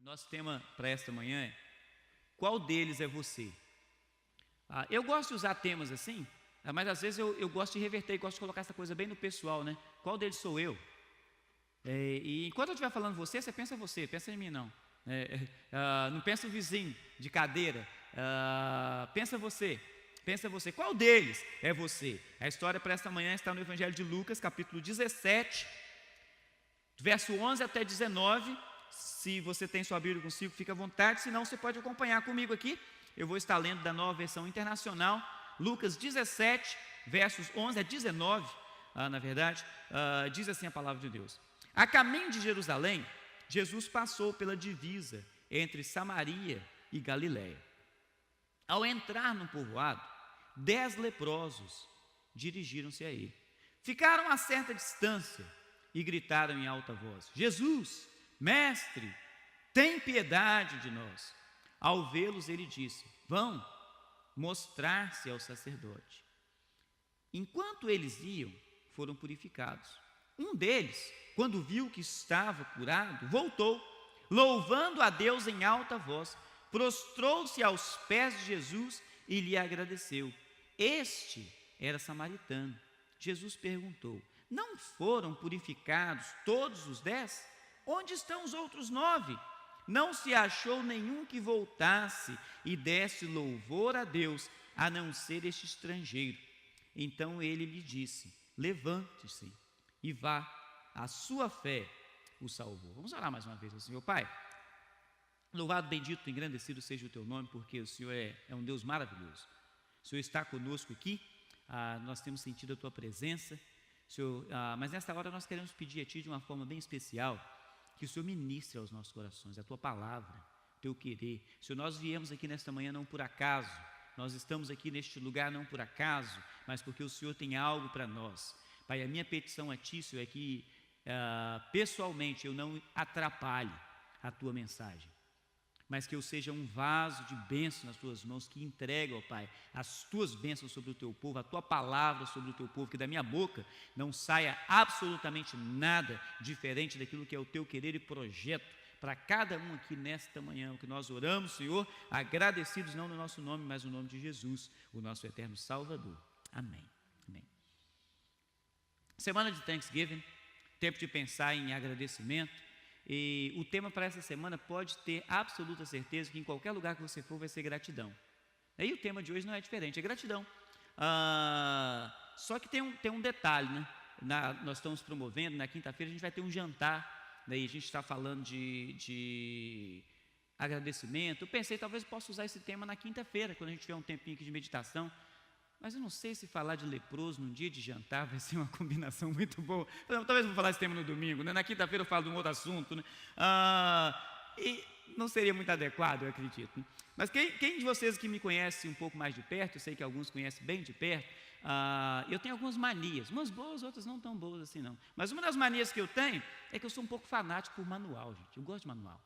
Nosso tema para esta manhã é: qual deles é você? Eu gosto de usar temas assim, mas às vezes eu gosto de reverter, gosto de colocar essa coisa bem no pessoal, né? Qual deles sou eu? E enquanto eu estiver falando você pensa em mim não. Não pensa o vizinho de cadeira, pensa você. Qual deles é você? A história para esta manhã está no Evangelho de Lucas, capítulo 17, verso 11 até 19. Se você tem sua Bíblia consigo, fica à vontade, senão você pode acompanhar comigo aqui. Eu vou estar lendo da Nova Versão Internacional, Lucas 17, versos 11 a 19, diz assim a palavra de Deus. A caminho de Jerusalém, Jesus passou pela divisa entre Samaria e Galiléia. Ao entrar no povoado, 10 leprosos dirigiram-se a ele. Ficaram a certa distância e gritaram em alta voz: Jesus, Mestre, tem piedade de nós. Ao vê-los, ele disse: vão mostrar-se ao sacerdote. Enquanto eles iam, foram purificados. Um deles, quando viu que estava curado, voltou, louvando a Deus em alta voz, prostrou-se aos pés de Jesus e lhe agradeceu. Este era samaritano. Jesus perguntou: não foram purificados todos os 10? Onde estão os outros 9? Não se achou nenhum que voltasse e desse louvor a Deus, a não ser este estrangeiro. Então ele lhe disse: levante-se e vá, a sua fé o salvou. Vamos orar mais uma vez ao Senhor. Pai, louvado, bendito, engrandecido seja o teu nome, porque o Senhor é um Deus maravilhoso. O Senhor está conosco aqui, nós temos sentido a tua presença, Senhor, mas nesta hora nós queremos pedir a ti de uma forma bem especial, que o Senhor ministre aos nossos corações a tua palavra, o teu querer. Senhor, nós viemos aqui nesta manhã não por acaso, nós estamos aqui neste lugar não por acaso, mas porque o Senhor tem algo para nós. Pai, a minha petição a ti, Senhor, é que pessoalmente eu não atrapalhe a tua mensagem, mas que eu seja um vaso de bênção nas tuas mãos, que entregue, ó Pai, as tuas bênçãos sobre o teu povo, a tua palavra sobre o teu povo, que da minha boca não saia absolutamente nada diferente daquilo que é o teu querer e projeto para cada um aqui nesta manhã. O que nós oramos, Senhor, agradecidos não no nosso nome, mas no nome de Jesus, o nosso eterno Salvador. Amém. Amém. Semana de Thanksgiving, tempo de pensar em agradecimento. E o tema para essa semana pode ter absoluta certeza que em qualquer lugar que você for vai ser gratidão. E o tema de hoje não é diferente, é gratidão. Só que tem um detalhe, né? Nós estamos promovendo, na quinta-feira a gente vai ter um jantar, daí a gente está falando de agradecimento. Eu pensei, talvez eu possa usar esse tema na quinta-feira, quando a gente tiver um tempinho aqui de meditação. Mas eu não sei se falar de leproso num dia de jantar vai ser uma combinação muito boa. Talvez eu vou falar esse tema no domingo, né? Na quinta-feira eu falo de um outro assunto, né? E não seria muito adequado, eu acredito, né? Mas quem de vocês que me conhece um pouco mais de perto, eu sei que alguns conhecem bem de perto, eu tenho algumas manias, umas boas, outras não tão boas assim não. Mas uma das manias que eu tenho é que eu sou um pouco fanático por manual, gente. Eu gosto de manual.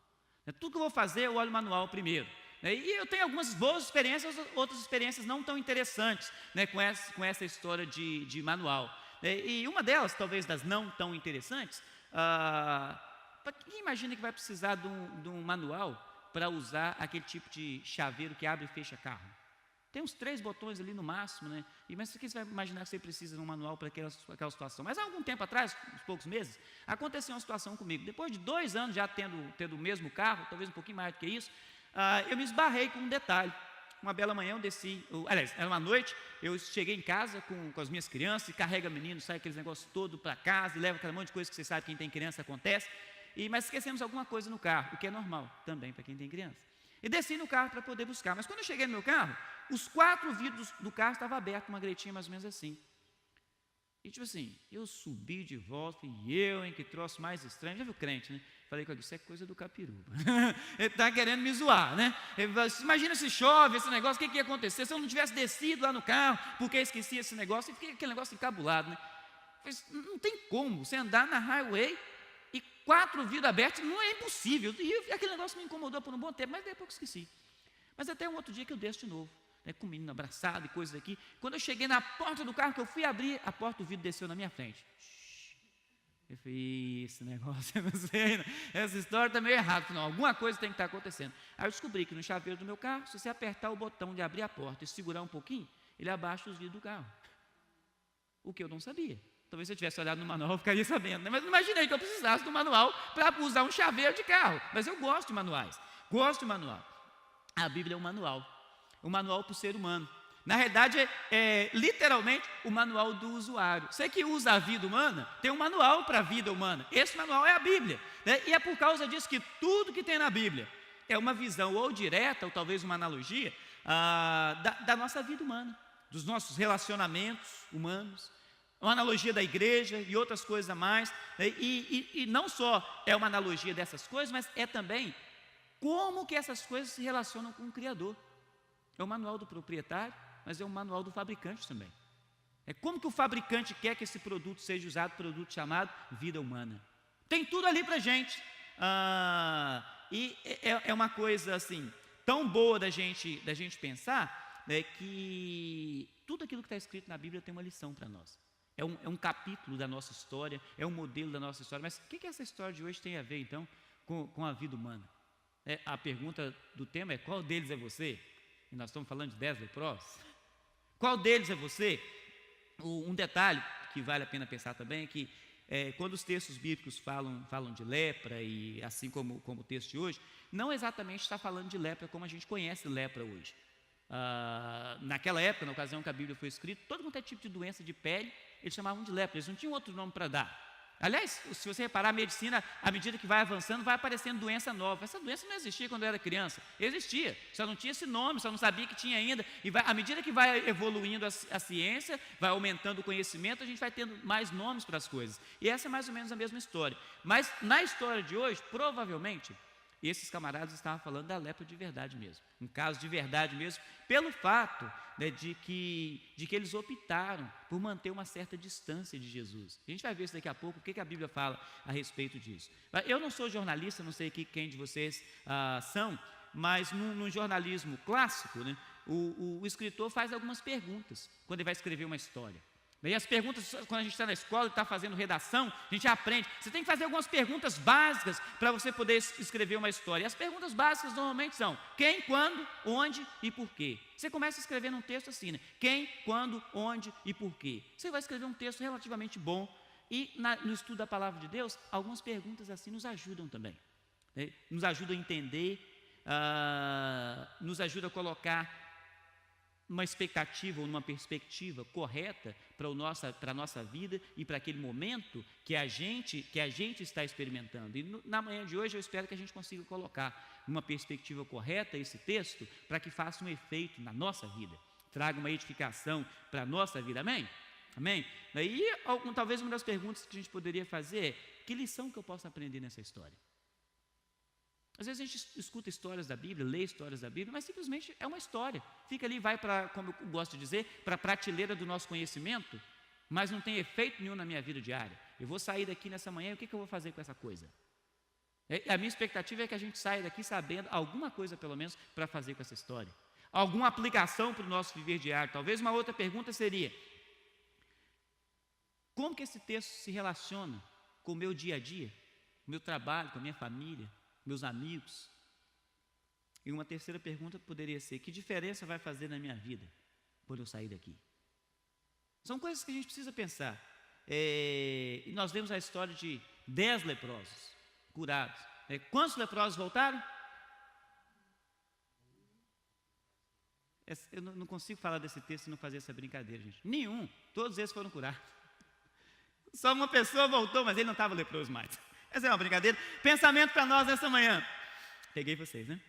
Tudo que eu vou fazer, eu olho o manual primeiro. E eu tenho algumas boas experiências, outras experiências não tão interessantes, né, com essa história de manual. E uma delas, talvez das não tão interessantes, quem imagina que vai precisar de um manual para usar aquele tipo de chaveiro que abre e fecha carro? Tem uns 3 botões ali no máximo, né? Mas você vai imaginar que você precisa de um manual para aquela situação. Mas há algum tempo atrás, uns poucos meses, aconteceu uma situação comigo. Depois de 2 anos já tendo o mesmo carro, talvez um pouquinho mais do que isso, eu me esbarrei com um detalhe. Uma bela manhã eu desci, aliás, era uma noite, eu cheguei em casa com as minhas crianças, e carrega menino, sai aqueles negócios todo para casa, e leva aquele monte de coisa que você sabe, quem tem criança acontece, mas esquecemos alguma coisa no carro, o que é normal também para quem tem criança. E desci no carro para poder buscar, mas quando eu cheguei no meu carro, os 4 vidros do carro estavam abertos, uma gretinha mais ou menos assim. E tipo assim, eu subi de volta, e que troço mais estranho, já viu crente, né? Falei com ele: isso é coisa do capiruba. Ele está querendo me zoar, né? Imagina se chove esse negócio, o que ia acontecer se eu não tivesse descido lá no carro, porque eu esqueci esse negócio, e fiquei aquele negócio encabulado, né? Não tem como você andar na highway e 4 vidros abertos, não é impossível. E aquele negócio me incomodou por um bom tempo, mas depois eu esqueci. Mas até um outro dia que eu desço de novo, né, com o menino abraçado e coisas aqui. Quando eu cheguei na porta do carro, que eu fui abrir, a porta do vidro desceu na minha frente. Eu falei, esse negócio, eu não sei, não. Essa história está meio errada. Não, alguma coisa tem que estar acontecendo. Aí eu descobri que no chaveiro do meu carro, se você apertar o botão de abrir a porta e segurar um pouquinho, ele abaixa os vidros do carro. O que eu não sabia. Talvez se eu tivesse olhado no manual, eu ficaria sabendo, né? Mas não imaginei que eu precisasse do manual para usar um chaveiro de carro. Mas eu gosto de manuais, gosto de manual. A Bíblia é um manual para o ser humano. Na realidade, é literalmente o manual do usuário. Você que usa a vida humana, tem um manual para a vida humana. Esse manual é a Bíblia, né? E é por causa disso que tudo que tem na Bíblia é uma visão ou direta, ou talvez uma analogia, da nossa vida humana, dos nossos relacionamentos humanos, uma analogia da igreja e outras coisas a mais. E não só é uma analogia dessas coisas, mas é também como que essas coisas se relacionam com o Criador. É o manual do proprietário, mas é o manual do fabricante também. É como que o fabricante quer que esse produto seja usado, produto chamado vida humana. Tem tudo ali para a gente. E é uma coisa assim, tão boa da gente pensar, né, que tudo aquilo que está escrito na Bíblia tem uma lição para nós. É um capítulo da nossa história, é um modelo da nossa história. Mas o que essa história de hoje tem a ver, então, com a vida humana? A pergunta do tema é: qual deles é você? E nós estamos falando de 10 leprosos. Qual deles é você? Um detalhe que vale a pena pensar também é que quando os textos bíblicos falam de lepra, e assim como o texto de hoje, não exatamente está falando de lepra como a gente conhece lepra hoje. Naquela época, na ocasião que a Bíblia foi escrita, todo quanto é tipo de doença de pele, eles chamavam de lepra, eles não tinham outro nome para dar. Aliás, se você reparar, a medicina, à medida que vai avançando, vai aparecendo doença nova. Essa doença não existia quando eu era criança, existia, só não tinha esse nome, só não sabia que tinha ainda. E à medida que vai evoluindo a ciência, vai aumentando o conhecimento, a gente vai tendo mais nomes para as coisas. E essa é mais ou menos a mesma história. Mas na história de hoje, provavelmente, esses camaradas estavam falando da lepra de verdade mesmo, um caso de verdade mesmo, pelo fato, né, de que eles optaram por manter uma certa distância de Jesus. A gente vai ver isso daqui a pouco, o que a Bíblia fala a respeito disso. Eu não sou jornalista, não sei quem de vocês são, mas no jornalismo clássico, né, o escritor faz algumas perguntas quando ele vai escrever uma história. E as perguntas, quando a gente está na escola e está fazendo redação, a gente aprende. Você tem que fazer algumas perguntas básicas para você poder escrever uma história. E as perguntas básicas normalmente são: quem, quando, onde e por quê. Você começa a escrever num texto assim, né? Quem, quando, onde e por quê. Você vai escrever um texto relativamente bom. E no estudo da palavra de Deus, algumas perguntas assim nos ajudam também, né? Nos ajudam a entender, nos ajudam a colocar uma expectativa ou uma perspectiva correta para a nossa vida e para aquele momento que a gente está experimentando. E na manhã de hoje eu espero que a gente consiga colocar uma perspectiva correta esse texto, para que faça um efeito na nossa vida, traga uma edificação para a nossa vida, amém? Amém? E talvez uma das perguntas que a gente poderia fazer é: que lição que eu posso aprender nessa história? Às vezes a gente escuta histórias da Bíblia, lê histórias da Bíblia, mas simplesmente é uma história. Fica ali, vai para, como eu gosto de dizer, para a prateleira do nosso conhecimento, mas não tem efeito nenhum na minha vida diária. Eu vou sair daqui nessa manhã e o que eu vou fazer com essa coisa? A minha expectativa é que a gente saia daqui sabendo alguma coisa, pelo menos, para fazer com essa história. Alguma aplicação para o nosso viver diário. Talvez uma outra pergunta seria: como que esse texto se relaciona com o meu dia a dia, com o meu trabalho, com a minha família, meus amigos? E uma terceira pergunta poderia ser: que diferença vai fazer na minha vida quando eu sair daqui? São coisas que a gente precisa pensar. E nós vemos a história de 10 leprosos curados. Quantos leprosos voltaram? Eu não consigo falar desse texto e não fazer essa brincadeira, gente. Nenhum, todos eles foram curados. Só uma pessoa voltou, mas ele não estava leproso mais. Essa é uma brincadeira. Pensamento para nós nessa manhã. Peguei vocês, né?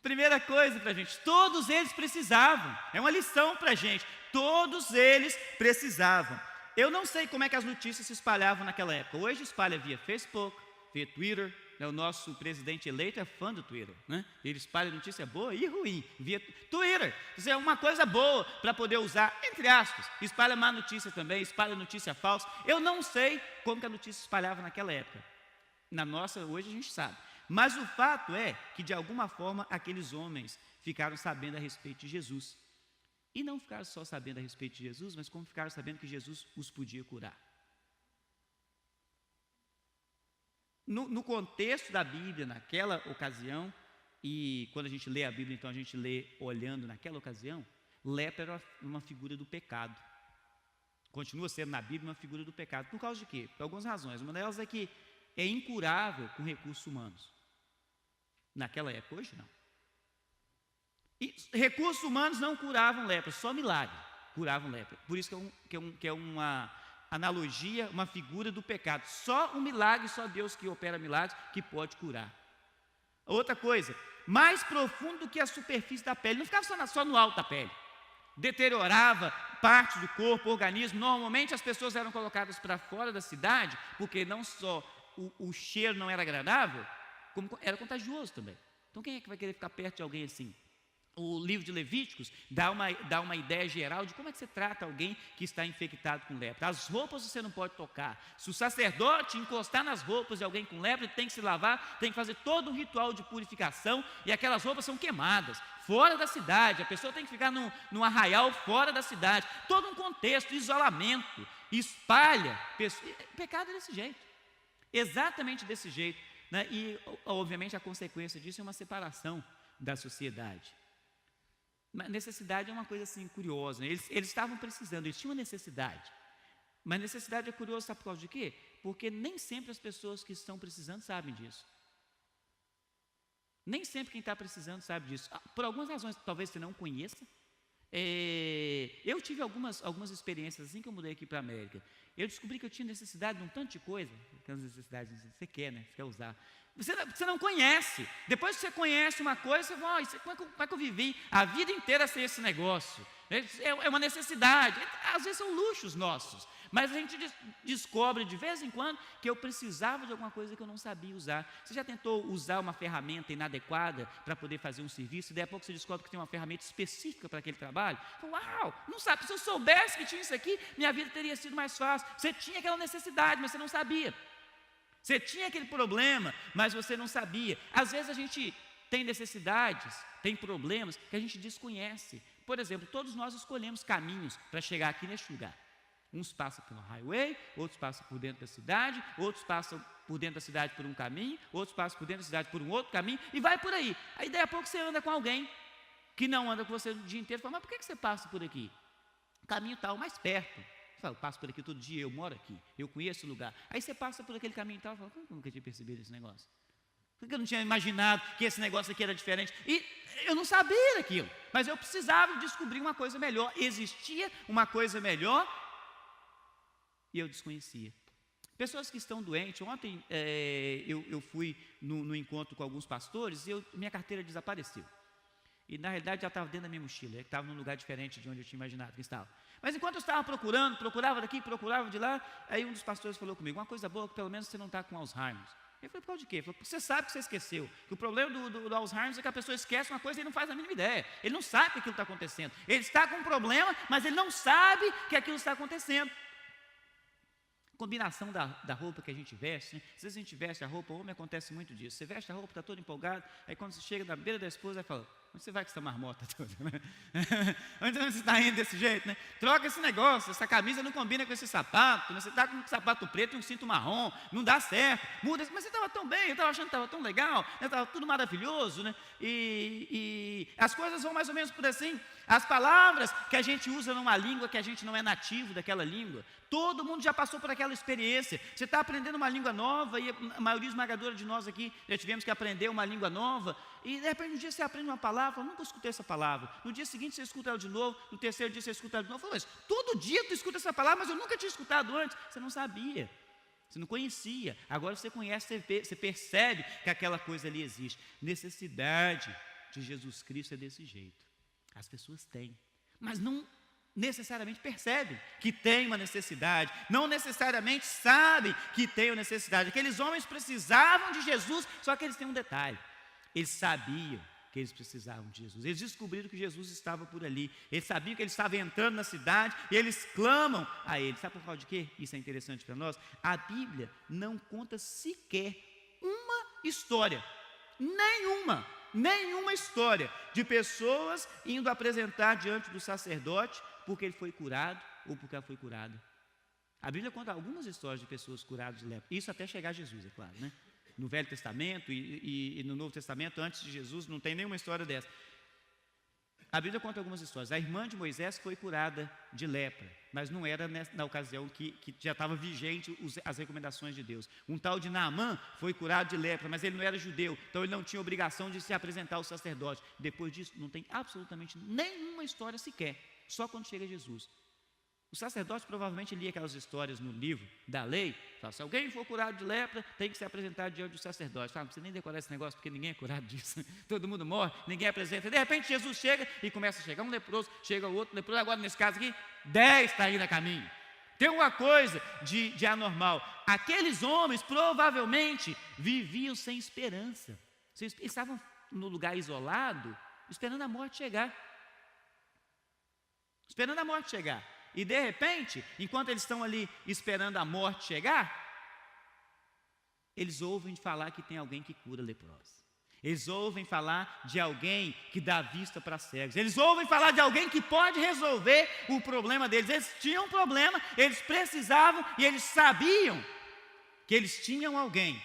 Primeira coisa para a gente: todos eles precisavam. É uma lição para a gente. Todos eles precisavam. Eu não sei como é que as notícias se espalhavam naquela época. Hoje espalha via Facebook, via Twitter. O nosso presidente eleito é fã do Twitter, né? Ele espalha notícia boa e ruim via Twitter. Isso é uma coisa boa para poder usar, entre aspas. Espalha má notícia também, espalha notícia falsa. Eu não sei como que a notícia se espalhava naquela época. Na nossa, hoje a gente sabe. Mas o fato é que, de alguma forma, aqueles homens ficaram sabendo a respeito de Jesus. E não ficaram só sabendo a respeito de Jesus, mas como ficaram sabendo que Jesus os podia curar. No contexto da Bíblia, naquela ocasião, e quando a gente lê a Bíblia, então a gente lê olhando naquela ocasião, lepra era uma figura do pecado. Continua sendo na Bíblia uma figura do pecado. Por causa de quê? Por algumas razões. Uma delas é que é incurável com recursos humanos. Naquela época, hoje não. E recursos humanos não curavam lepra, só milagre curavam lepra. Por isso que é uma analogia, uma figura do pecado. Só um milagre, só Deus que opera milagres, que pode curar. Outra coisa, mais profundo do que a superfície da pele. Não ficava só no alto da pele. Deteriorava partes do corpo, organismo. Normalmente as pessoas eram colocadas para fora da cidade, porque não só o cheiro não era agradável, como era contagioso também. Então quem é que vai querer ficar perto de alguém assim? O livro de Levíticos dá uma ideia geral de como é que você trata alguém que está infectado com lepra. As roupas você não pode tocar. Se o sacerdote encostar nas roupas de alguém com lepra, ele tem que se lavar, tem que fazer todo um ritual de purificação, e aquelas roupas são queimadas, fora da cidade. A pessoa tem que ficar num arraial fora da cidade. Todo um contexto, isolamento, espalha. Pecado é desse jeito, exatamente desse jeito, né? E obviamente a consequência disso é uma separação da sociedade. Mas necessidade é uma coisa assim curiosa, né? Eles estavam precisando, eles tinham uma necessidade. Mas necessidade é curiosa, sabe por causa de quê? Porque nem sempre as pessoas que estão precisando sabem disso. Nem sempre quem está precisando sabe disso. Por algumas razões, talvez você não conheça. Eu tive algumas experiências assim que eu mudei aqui para a América. Eu descobri que eu tinha necessidade de um tanto de coisa, aquelas necessidades que você quer, né? Você quer usar. Você não conhece. Depois que você conhece uma coisa, você fala, como é que eu vivi a vida inteira sem esse negócio? É uma necessidade. Às vezes são luxos nossos. Mas a gente descobre de vez em quando que eu precisava de alguma coisa que eu não sabia usar. Você já tentou usar uma ferramenta inadequada para poder fazer um serviço, e daí a pouco você descobre que tem uma ferramenta específica para aquele trabalho? Uau, não sabe, se eu soubesse que tinha isso aqui, minha vida teria sido mais fácil. Você tinha aquela necessidade, mas você não sabia. Você tinha aquele problema, mas você não sabia. Às vezes a gente tem necessidades, tem problemas que a gente desconhece. Por exemplo, todos nós escolhemos caminhos para chegar aqui neste lugar. Uns passam pelo highway, outros passam por dentro da cidade, outros passam por dentro da cidade por um caminho, outros passam por dentro da cidade por um outro caminho, e vai por aí. Aí daí a pouco você anda com alguém que não anda com você o dia inteiro, fala, mas por que você passa por aqui? O caminho está mais perto. Você fala, eu passo por aqui todo dia, eu moro aqui, eu conheço o lugar. Aí você passa por aquele caminho e tal, fala, como eu nunca tinha percebido esse negócio? Por que eu não tinha imaginado que esse negócio aqui era diferente? E eu não sabia daquilo, mas eu precisava descobrir uma coisa melhor. Existia uma coisa melhor e eu desconhecia. Pessoas que estão doentes. Ontem eu fui no encontro com alguns pastores e minha carteira desapareceu. E na realidade já estava dentro da minha mochila, estava num lugar diferente de onde eu tinha imaginado que estava. Mas enquanto eu estava procurando, procurava daqui, procurava de lá, aí um dos pastores falou comigo, uma coisa boa, que pelo menos você não está com Alzheimer. Eu falei, por causa de quê? Ele falou, porque você sabe que você esqueceu, que o problema do Alzheimer é que a pessoa esquece uma coisa e ele não faz a mínima ideia, ele não sabe que aquilo está acontecendo, ele está com um problema, mas ele não sabe que aquilo está acontecendo. Combinação da roupa que a gente veste, né? Às vezes a gente veste a roupa, homem acontece muito disso, você veste a roupa, está todo empolgado, aí quando você chega na beira da esposa, aí fala, onde você vai com essa marmota toda, né? Onde você está indo desse jeito, né? Troca esse negócio, essa camisa não combina com esse sapato, né? Você está com um sapato preto e um cinto marrom, não dá certo, muda, mas você estava tão bem, eu estava achando que estava tão legal, estava tudo maravilhoso, né? E as coisas vão mais ou menos por assim. As palavras que a gente usa numa língua que a gente não é nativo daquela língua, todo mundo já passou por aquela experiência. Você está aprendendo uma língua nova, e a maioria esmagadora de nós aqui já tivemos que aprender uma língua nova, e de repente um dia você aprende uma palavra, eu nunca escutei essa palavra, no dia seguinte você escuta ela de novo, no terceiro dia você escuta ela de novo, fala, mas todo dia tu escuta essa palavra, mas eu nunca tinha escutado antes. Você não sabia, você não conhecia, agora você conhece, você percebe que aquela coisa ali existe. Necessidade de Jesus Cristo é desse jeito. As pessoas têm, mas não necessariamente percebem que tem uma necessidade, não necessariamente sabem que tem uma necessidade. Aqueles homens precisavam de Jesus, só que eles têm um detalhe, eles sabiam que eles precisavam de Jesus, eles descobriram que Jesus estava por ali, eles sabiam que ele estava entrando na cidade, e eles clamam a ele. Sabe por causa de quê? Isso é interessante para nós. A Bíblia não conta sequer uma história, nenhuma, nenhuma história de pessoas indo apresentar diante do sacerdote porque ele foi curado ou porque ela foi curada. A Bíblia conta algumas histórias de pessoas curadas de lepra, isso até chegar a Jesus, é claro, né? No Velho Testamento e no Novo Testamento, antes de Jesus, não tem nenhuma história dessa. A Bíblia conta algumas histórias. A irmã de Moisés foi curada de lepra, mas não era na ocasião que já estava vigente as recomendações de Deus. Um tal de Naamã foi curado de lepra, mas ele não era judeu, então ele não tinha obrigação de se apresentar ao sacerdote. Depois disso, não tem absolutamente nenhuma história sequer, só quando chega Jesus. O sacerdote provavelmente lia aquelas histórias no livro da lei, fala, se alguém for curado de lepra, tem que se apresentar diante do sacerdote. Fala, não precisa nem decorar esse negócio, porque ninguém é curado disso, todo mundo morre, ninguém apresenta. De repente Jesus chega e começa a chegar um leproso, chega o outro leproso, agora nesse caso aqui, 10 está aí a caminho. Tem uma coisa de anormal. Aqueles homens provavelmente viviam sem esperança. Eles estavam no lugar isolado, esperando a morte chegar. Esperando a morte chegar. E de repente, enquanto eles estão ali esperando a morte chegar, eles ouvem falar que tem alguém que cura leprosos. Eles ouvem falar de alguém que dá vista para cegos. Eles ouvem falar de alguém que pode resolver o problema deles. Eles tinham um problema, eles precisavam e eles sabiam que eles tinham alguém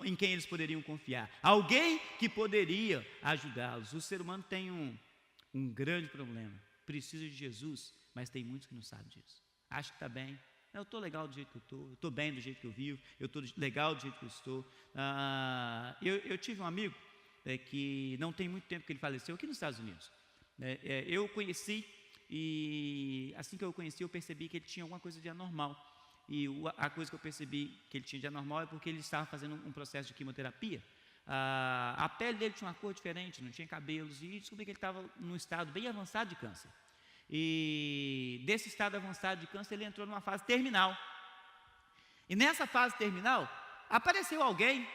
em quem eles poderiam confiar. Alguém que poderia ajudá-los. O ser humano tem um grande problema. Precisa de Jesus, mas tem muitos que não sabem disso. Acho que está bem. Eu estou legal do jeito que eu estou bem do jeito que eu vivo, eu estou legal do jeito que eu estou. Eu tive um amigo que não tem muito tempo que ele faleceu aqui nos Estados Unidos. Eu conheci e assim que eu conheci eu percebi que ele tinha alguma coisa de anormal. E a coisa que eu percebi que ele tinha de anormal é porque ele estava fazendo um processo de quimioterapia. A pele dele tinha uma cor diferente, não tinha cabelos, e descobri que ele estava num estado bem avançado de câncer. E desse estado avançado de câncer, ele entrou numa fase terminal. E nessa fase terminal, apareceu alguém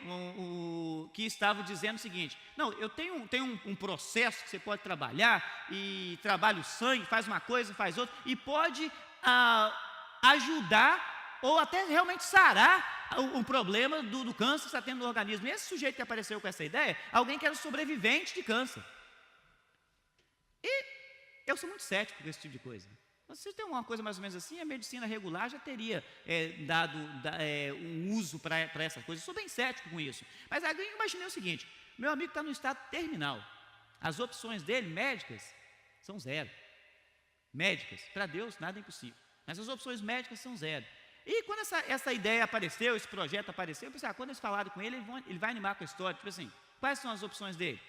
que estava dizendo o seguinte: não, eu tenho um processo que você pode trabalhar, e trabalha o sangue, faz uma coisa, faz outra, e pode ajudar ou até realmente sarar o problema do câncer que está tendo no organismo. E esse sujeito que apareceu com essa ideia, alguém que era sobrevivente de câncer. E eu sou muito cético com esse tipo de coisa. Se tem uma coisa mais ou menos assim, a medicina regular já teria dado um uso para essa coisa. Eu sou bem cético com isso. Mas eu imaginei o seguinte: meu amigo está no estado terminal. As opções dele, médicas, são zero. Médicas, para Deus, nada é impossível. Mas as opções médicas são zero. E quando essa ideia apareceu, esse projeto apareceu, eu pensei, quando eles falaram com ele, ele vai animar com a história. Tipo assim, quais são as opções dele?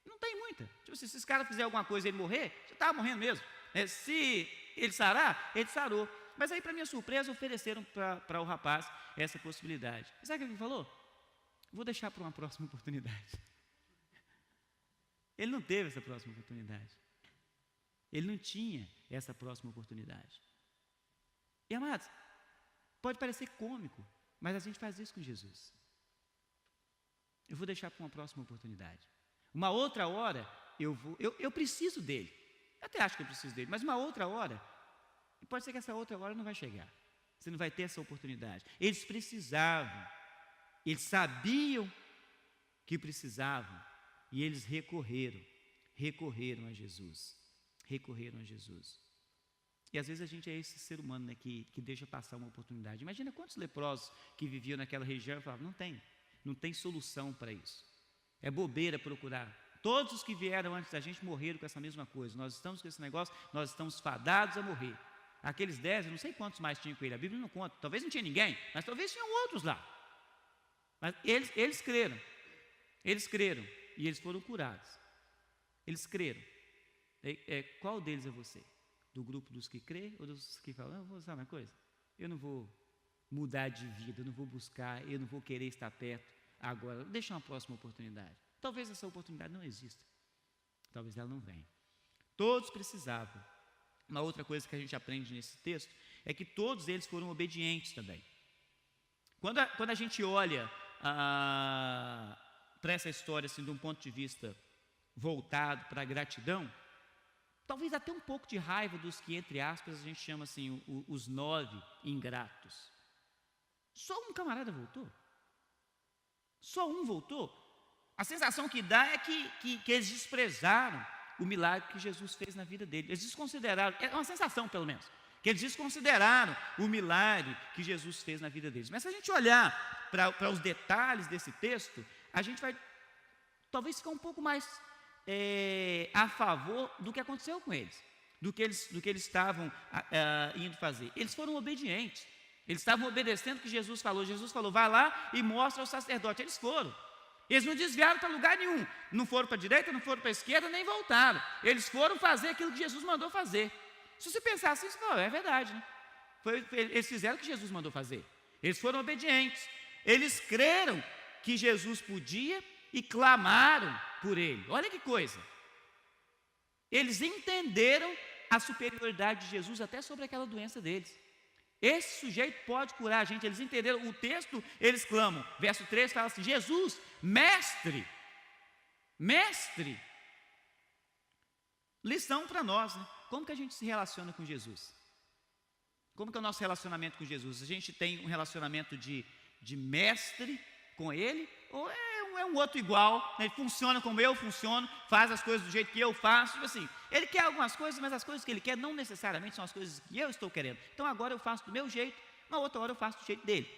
Não tem muita. Tipo assim, se esse cara fizer alguma coisa e ele morrer, já estava morrendo mesmo. Se ele sarar, ele sarou. Mas aí, para minha surpresa, ofereceram para o rapaz essa possibilidade. E sabe o que ele falou? Vou deixar para uma próxima oportunidade. Ele não teve essa próxima oportunidade. Ele não tinha essa próxima oportunidade. E amados, pode parecer cômico, mas a gente faz isso com Jesus. Eu vou deixar para uma próxima oportunidade. Uma outra hora, eu preciso dele. Eu até acho que eu preciso dele, mas uma outra hora, pode ser que essa outra hora não vai chegar. Você não vai ter essa oportunidade. Eles precisavam, eles sabiam que precisavam, e eles recorreram a Jesus. Recorreram a Jesus. E às vezes a gente é esse ser humano, né, que deixa passar uma oportunidade. Imagina quantos leprosos que viviam naquela região e falavam, não tem solução para isso. É bobeira procurar. Todos os que vieram antes da gente morreram com essa mesma coisa. Nós estamos com esse negócio, nós estamos fadados a morrer. Aqueles 10, eu não sei quantos mais tinham com ele, a Bíblia não conta. Talvez não tinha ninguém, mas talvez tinham outros lá. Mas eles creram. Eles creram e eles foram curados. Eles creram. Qual deles é você? Do grupo dos que crê ou dos que falam, vou usar uma coisa? Eu não vou mudar de vida, eu não vou buscar, eu não vou querer estar perto agora. Deixa uma próxima oportunidade. Talvez essa oportunidade não exista. Talvez ela não venha. Todos precisavam. Uma outra coisa que a gente aprende nesse texto é que todos eles foram obedientes também. Quando a gente olha para essa história assim, de um ponto de vista voltado para a gratidão, talvez até um pouco de raiva dos que, entre aspas, a gente chama assim, os 9 ingratos. Só um camarada voltou. Só um voltou. A sensação que dá é que eles desprezaram o milagre que Jesus fez na vida deles. Eles desconsideraram, é uma sensação pelo menos, que eles desconsideraram o milagre que Jesus fez na vida deles. Mas se a gente olhar para os detalhes desse texto, a gente vai talvez ficar um pouco mais a favor do que aconteceu com eles, do que eles estavam indo fazer. Eles foram obedientes, eles estavam obedecendo o que Jesus falou. Jesus falou, vai lá e mostra ao sacerdote. Eles foram. Eles não desviaram para lugar nenhum, não foram para a direita, não foram para a esquerda, nem voltaram. Eles foram fazer aquilo que Jesus mandou fazer. Se você pensar assim, você fala, é verdade, né? Eles fizeram o que Jesus mandou fazer. Eles foram obedientes. Eles creram que Jesus podia e clamaram por ele. Olha que coisa. Eles entenderam a superioridade de Jesus até sobre aquela doença deles. Esse sujeito pode curar a gente. Eles entenderam o texto, eles clamam. Verso 3 fala assim, Jesus, mestre, mestre. Lição para nós, né? Como que a gente se relaciona com Jesus? Como que é o nosso relacionamento com Jesus? A gente tem um relacionamento de mestre com ele, ou é um outro igual, né? Ele funciona como eu funciono, faz as coisas do jeito que eu faço, tipo assim, ele quer algumas coisas, mas as coisas que ele quer não necessariamente são as coisas que eu estou querendo. Então agora eu faço do meu jeito, na outra hora eu faço do jeito dele.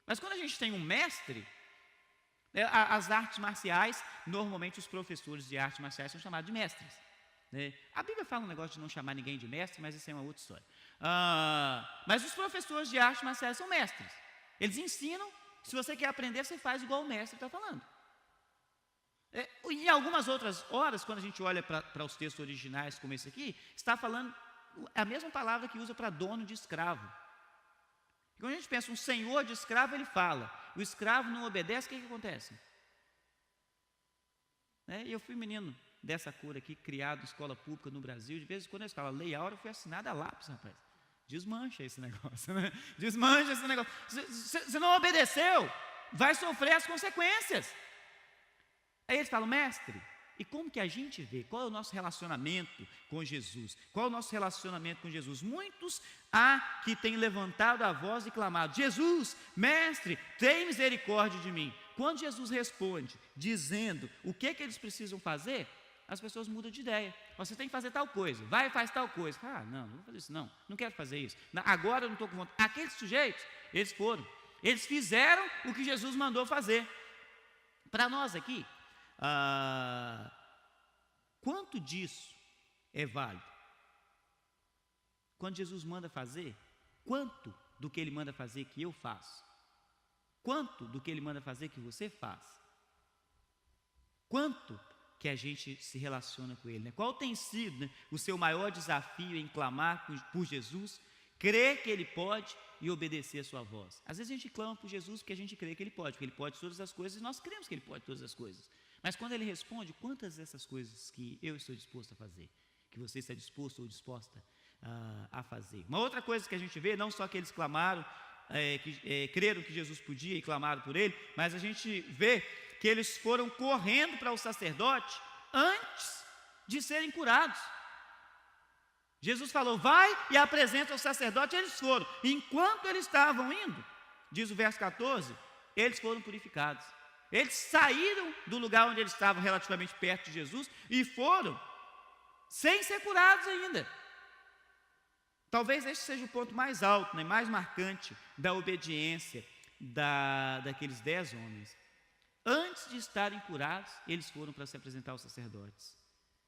Mas quando a gente tem um mestre, né, as artes marciais, normalmente os professores de artes marciais são chamados de mestres, né? A Bíblia fala um negócio de não chamar ninguém de mestre, mas isso é uma outra história. Mas os professores de artes marciais são mestres. Eles ensinam. Se você quer aprender, você faz igual o mestre está falando. Em algumas outras horas, quando a gente olha para os textos originais, como esse aqui, está falando a mesma palavra que usa para dono de escravo. Quando a gente pensa um senhor de escravo, ele fala. O escravo não obedece, o que acontece? Eu fui menino dessa cor aqui, criado em escola pública no Brasil. De vez em quando eles falam, lei áurea foi assinada a lápis, rapaz. Desmancha esse negócio, né? Desmancha esse negócio. Se não obedeceu, vai sofrer as consequências. Aí eles falam, mestre, e como que a gente vê? Qual é o nosso relacionamento com Jesus? Qual é o nosso relacionamento com Jesus? Muitos há que têm levantado a voz e clamado, Jesus, mestre, tem misericórdia de mim. Quando Jesus responde, dizendo o que eles precisam fazer, as pessoas mudam de ideia. Você tem que fazer tal coisa, vai e faz tal coisa. Não vou fazer isso, não quero fazer isso. Agora eu não estou com vontade. Aqueles sujeitos, eles foram. Eles fizeram o que Jesus mandou fazer. Para nós aqui, quanto disso é válido? Quando Jesus manda fazer, quanto do que Ele manda fazer que eu faço? Quanto do que Ele manda fazer que você faz? Quanto que a gente se relaciona com Ele, né? Qual tem sido, né, o seu maior desafio em clamar por Jesus? Crer que Ele pode e obedecer a sua voz. Às vezes a gente clama por Jesus porque a gente crê que Ele pode todas as coisas, e nós cremos que Ele pode todas as coisas. Mas quando Ele responde, quantas dessas coisas que eu estou disposto a fazer, que você está disposto ou disposta a fazer? Uma outra coisa que a gente vê, não só que eles clamaram, creram que Jesus podia e clamaram por Ele, mas a gente vê que eles foram correndo para o sacerdote antes de serem curados. Jesus falou, vai e apresenta ao sacerdote, eles foram. Enquanto eles estavam indo, diz o verso 14, eles foram purificados. Eles saíram do lugar onde eles estavam relativamente perto de Jesus e foram sem ser curados ainda. Talvez este seja o ponto mais alto, né, mais marcante da obediência daqueles 10 homens. Antes de estarem curados, eles foram para se apresentar aos sacerdotes.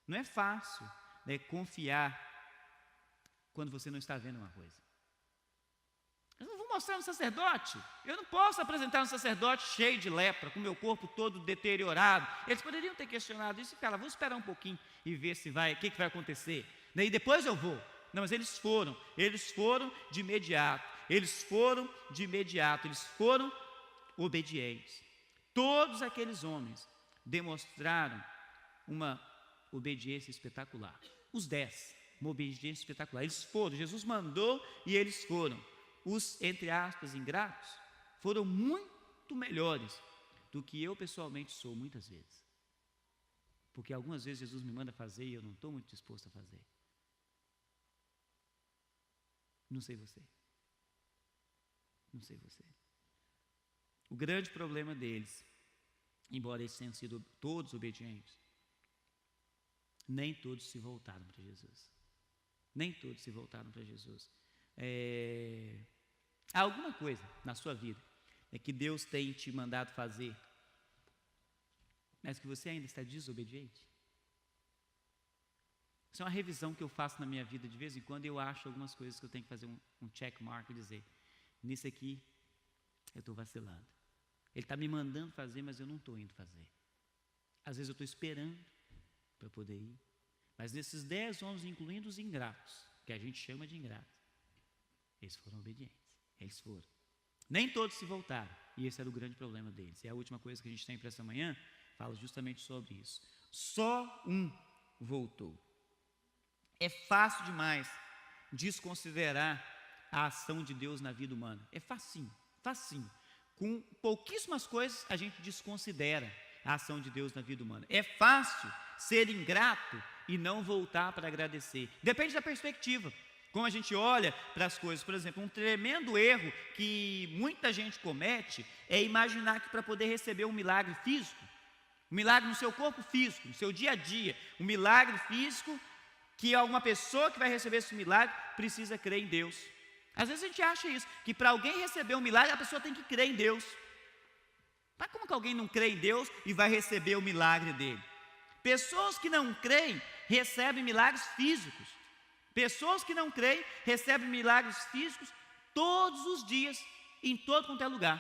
Não é fácil, né, confiar quando você não está vendo uma coisa. Eu não vou mostrar no sacerdote. Eu não posso apresentar um sacerdote cheio de lepra, com meu corpo todo deteriorado. Eles poderiam ter questionado isso e falar, vou esperar um pouquinho e ver o que vai acontecer. E depois eu vou. Não, mas eles foram de imediato. Eles foram obedientes. Todos aqueles homens demonstraram uma obediência espetacular. Os 10, uma obediência espetacular. Eles foram, Jesus mandou e eles foram. Os, entre aspas, ingratos, foram muito melhores do que eu pessoalmente sou, muitas vezes. Porque algumas vezes Jesus me manda fazer e eu não estou muito disposto a fazer. Não sei você. O grande problema deles embora eles tenham sido todos obedientes, nem todos se voltaram para Jesus. Nem todos se voltaram para Jesus. Há alguma coisa na sua vida que Deus tem te mandado fazer, mas que você ainda está desobediente? Isso é uma revisão que eu faço na minha vida de vez em quando. Eu acho algumas coisas que eu tenho que fazer um check mark e dizer: nisso aqui eu estou vacilando. Ele está me mandando fazer, mas eu não estou indo fazer. Às vezes eu estou esperando para poder ir. Mas nesses 10 homens, incluindo os ingratos, que a gente chama de ingratos, eles foram obedientes. Eles foram. Nem todos se voltaram. E esse era o grande problema deles. E a última coisa que a gente tem para essa manhã fala justamente sobre isso. Só um voltou. É fácil demais desconsiderar a ação de Deus na vida humana. É facinho, facinho. Com pouquíssimas coisas a gente desconsidera a ação de Deus na vida humana. É fácil ser ingrato e não voltar para agradecer. Depende da perspectiva. Como a gente olha para as coisas. Por exemplo, um tremendo erro que muita gente comete é imaginar que para poder receber um milagre físico, um milagre no seu corpo físico, no seu dia a dia, um milagre físico, que alguma pessoa que vai receber esse milagre precisa crer em Deus. Às vezes a gente acha isso, que para alguém receber um milagre, a pessoa tem que crer em Deus. Mas como que alguém não crê em Deus e vai receber o milagre dele? Pessoas que não creem recebem milagres físicos. Pessoas que não creem recebem milagres físicos todos os dias, em todo quanto é lugar.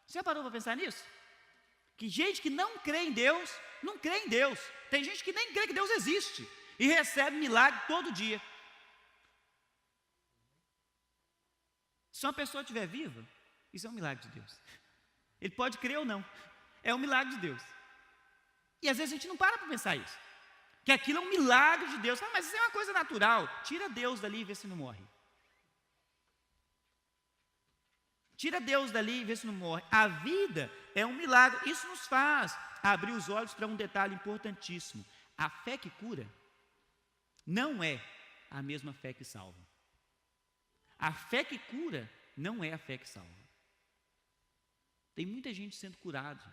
Você já parou para pensar nisso? Que gente que não crê em Deus, não crê em Deus. Tem gente que nem crê que Deus existe e recebe milagre todo dia. Se uma pessoa estiver viva, isso é um milagre de Deus. Ele pode crer ou não, é um milagre de Deus. E às vezes a gente não para pensar isso, que aquilo é um milagre de Deus. Mas isso é uma coisa natural. Tira Deus dali e vê se não morre. Tira Deus dali e vê se não morre. A vida é um milagre. Isso nos faz abrir os olhos para um detalhe importantíssimo. A fé que cura não é a mesma fé que salva. A fé que cura não é a fé que salva. Tem muita gente sendo curada,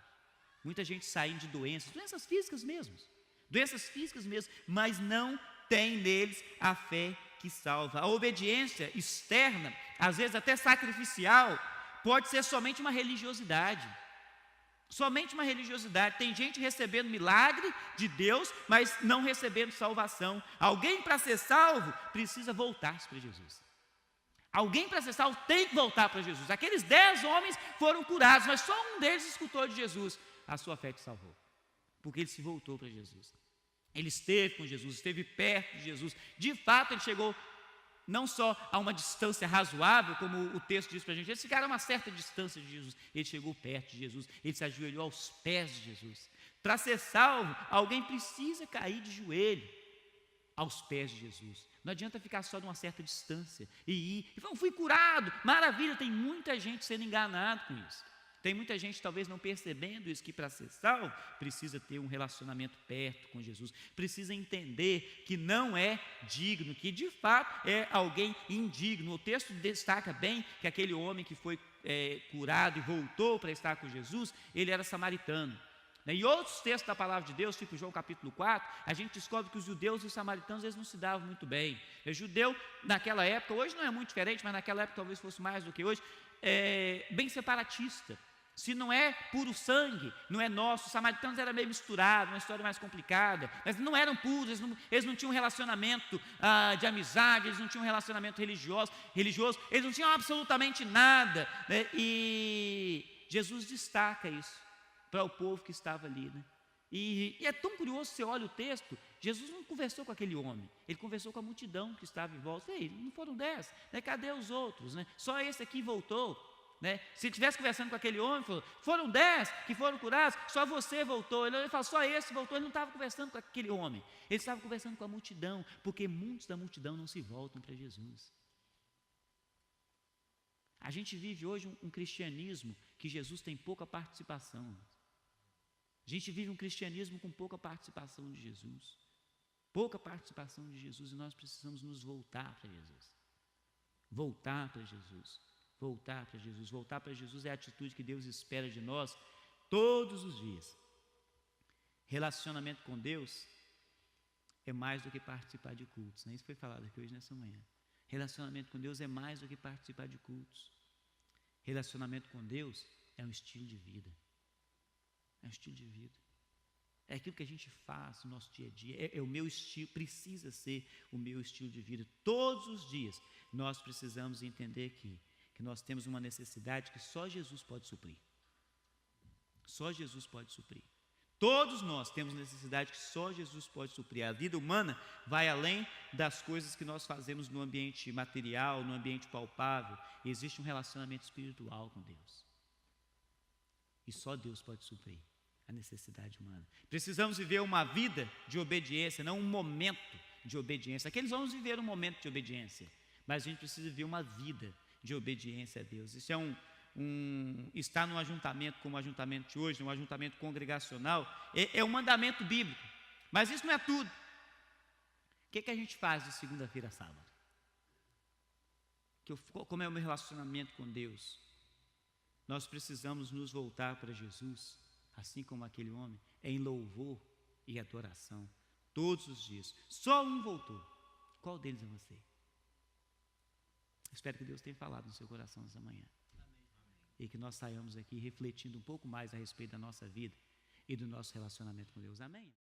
muita gente saindo de doenças físicas mesmo, mas não tem neles a fé que salva. A obediência externa, às vezes até sacrificial, pode ser somente uma religiosidade. Somente uma religiosidade. Tem gente recebendo milagre de Deus, mas não recebendo salvação. Alguém para ser salvo precisa voltar-se para Jesus. Alguém para ser salvo tem que voltar para Jesus. Aqueles 10 homens foram curados, mas só um deles escutou de Jesus. A sua fé te salvou, porque ele se voltou para Jesus. Ele esteve com Jesus, esteve perto de Jesus. De fato, ele chegou não só a uma distância razoável, como o texto diz para a gente, eles ficaram a uma certa distância de Jesus. Ele chegou perto de Jesus, ele se ajoelhou aos pés de Jesus. Para ser salvo, alguém precisa cair de joelho aos pés de Jesus. Não adianta ficar só de uma certa distância e ir, e fui curado, maravilha. Tem muita gente sendo enganada com isso. Tem muita gente talvez não percebendo isso, que para ser salvo precisa ter um relacionamento perto com Jesus, precisa entender que não é digno, que de fato é alguém indigno. O texto destaca bem que aquele homem que foi curado e voltou para estar com Jesus, ele era samaritano. Em outros textos da palavra de Deus, tipo João capítulo 4, a gente descobre que os judeus e os samaritanos eles não se davam muito bem. O judeu naquela época, hoje não é muito diferente, mas naquela época talvez fosse mais do que hoje, bem separatista. Se não é puro sangue, não é nosso. Os samaritanos eram meio misturados, uma história mais complicada, mas não eram puros, eles não tinham relacionamento de amizade, eles não tinham relacionamento religioso, eles não tinham absolutamente nada, né? E Jesus destaca isso para o povo que estava ali, né? E é tão curioso, você olha o texto, Jesus não conversou com aquele homem, ele conversou com a multidão que estava em volta. Ei, não foram 10, né? Cadê os outros, né? Só esse aqui voltou, né? Se ele estivesse conversando com aquele homem, falou, foram 10 que foram curados, só você voltou. Ele falou, só esse voltou. Ele não estava conversando com aquele homem, ele estava conversando com a multidão, porque muitos da multidão não se voltam para Jesus. A gente vive hoje um cristianismo que Jesus tem pouca participação. A gente vive um cristianismo com pouca participação de Jesus. Pouca participação de Jesus, e nós precisamos nos voltar para Jesus. Voltar para Jesus. Voltar para Jesus. Voltar para Jesus é a atitude que Deus espera de nós todos os dias. Relacionamento com Deus é mais do que participar de cultos, né? Isso foi falado aqui hoje nessa manhã. Relacionamento com Deus é mais do que participar de cultos. Relacionamento com Deus é um estilo de vida. É um estilo de vida. É aquilo que a gente faz no nosso dia a dia. É o meu estilo, precisa ser o meu estilo de vida. Todos os dias nós precisamos entender que nós temos uma necessidade que só Jesus pode suprir. Só Jesus pode suprir. Todos nós temos necessidade que só Jesus pode suprir. A vida humana vai além das coisas que nós fazemos no ambiente material, no ambiente palpável. Existe um relacionamento espiritual com Deus. E só Deus pode suprir a necessidade humana. Precisamos viver uma vida de obediência, não um momento de obediência. Aqueles vamos viver um momento de obediência, mas a gente precisa viver uma vida de obediência a Deus. Isso é estar num ajuntamento como o ajuntamento de hoje, num ajuntamento congregacional, é um mandamento bíblico. Mas isso não é tudo. O que a gente faz de segunda-feira a sábado? Como é o meu relacionamento com Deus? Nós precisamos nos voltar para Jesus, assim como aquele homem, em louvor e adoração, todos os dias. Só um voltou. Qual deles é você? Espero que Deus tenha falado no seu coração essa manhã. E que nós saiamos aqui refletindo um pouco mais a respeito da nossa vida e do nosso relacionamento com Deus. Amém?